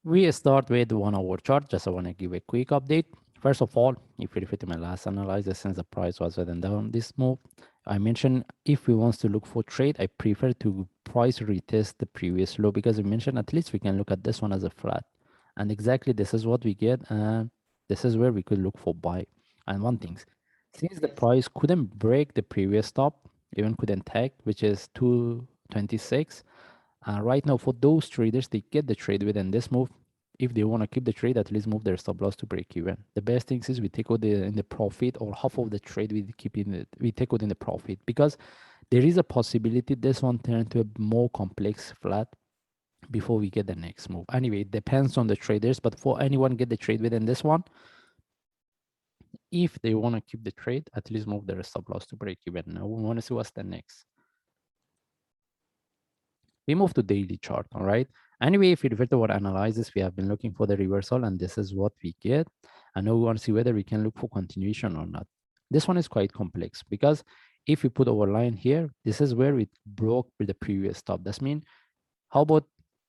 We start with 1 hour chart. Just I want to give a quick update. First of all, if you refer to my last analysis, since the price was within down this move, I mentioned if we want to look for trade, I prefer to price retest the previous low because I mentioned at least we can look at this one as a flat. And exactly this is what we get. And this is where we could look for buy. And one thing, since the price couldn't break the previous stop, even couldn't tag, which is 226. Right now, for those traders, they get the trade within this move. If they want to keep the trade, at least move their stop loss to break even. The best thing is we take out in the profit, or half of the trade we keep in it. We take out in the profit because there is a possibility this one turn to a more complex flat before we get the next move. Anyway, it depends on the traders, but for anyone get the trade within this one, if they want to keep the trade, at least move their stop loss to break even. Now we want to see what's the next. We move to daily chart, all right? Anyway, if we refer to our analysis, we have been looking for the reversal, and this is what we get. And now we want to see whether we can look for continuation or not. This one is quite complex because if we put our line here, this is where we broke with the previous stop. That means, how about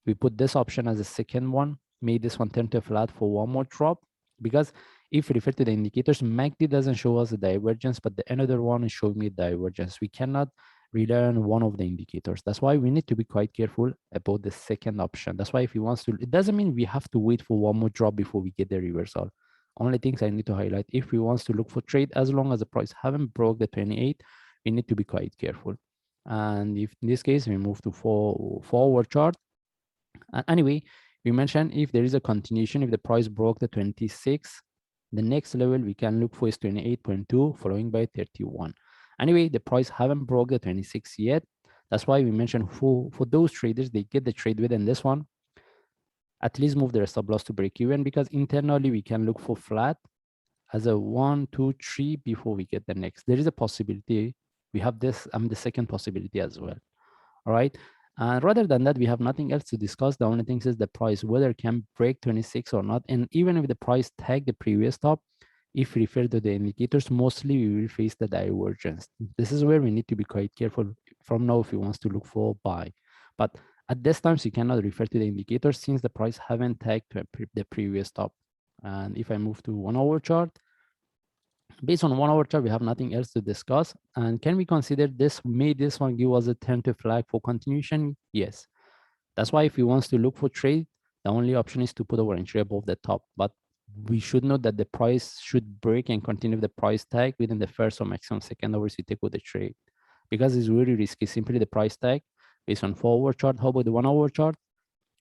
we put this option as a second one, made this one turn to flat for one more drop? Because if we refer to the indicators, MACD doesn't show us the divergence, but the another one is showing me divergence. We cannot rely on one of the indicators. That's why we need to be quite careful about the second option. That's why if he wants to, it doesn't mean we have to wait for one more drop before we get the reversal. Only things I need to highlight, if we wants to look for trade, as long as the price haven't broke the 28, we need to be quite careful. And if in this case, we move to forward chart. And anyway, we mentioned if there is a continuation, if the price broke the 26, the next level we can look for is 28.2, following by 31. Anyway, the price haven't broke the 26 yet. That's why we mentioned for those traders, they get the trade within this one, at least move their stop loss to break even, because internally we can look for flat as a 1, 2, 3 before we get the next. There is a possibility. We have this, the second possibility as well. All right. And rather than that, we have nothing else to discuss. The only thing is the price, whether it can break 26 or not. And even if the price tag the previous top, if we refer to the indicators, mostly we will face the divergence. This is where we need to be quite careful from now if we want to look for buy. But at this time, you cannot refer to the indicators since the price haven't tagged to the previous top. And if I move to 1 hour chart, based on 1 hour chart, we have nothing else to discuss. And can we consider this, may this one give us a tentative flag for continuation? Yes. That's why if we want to look for trade, the only option is to put our entry above the top. But we should know that the price should break and continue the price tag within the first or maximum second hours we take with the trade. Because it's really risky, simply the price tag based on forward chart. How about the 1 hour chart?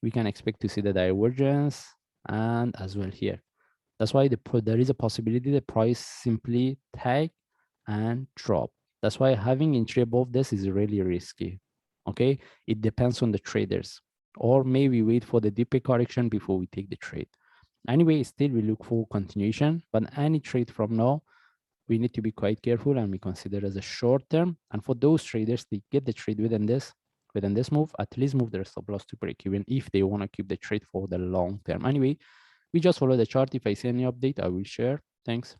We can expect to see the divergence and as well here. That's why there is a possibility the price simply tag and drop. That's why having entry above this is really risky. Okay, it depends on the traders, or maybe wait for the deeper correction before we take the trade. Anyway, still we look for continuation, but any trade from now, we need to be quite careful and we consider as a short term. And for those traders, they get the trade within this move, at least move their stop loss to break even if they want to keep the trade for the long term. Anyway, we just follow the chart. If I see any update, I will share. Thanks.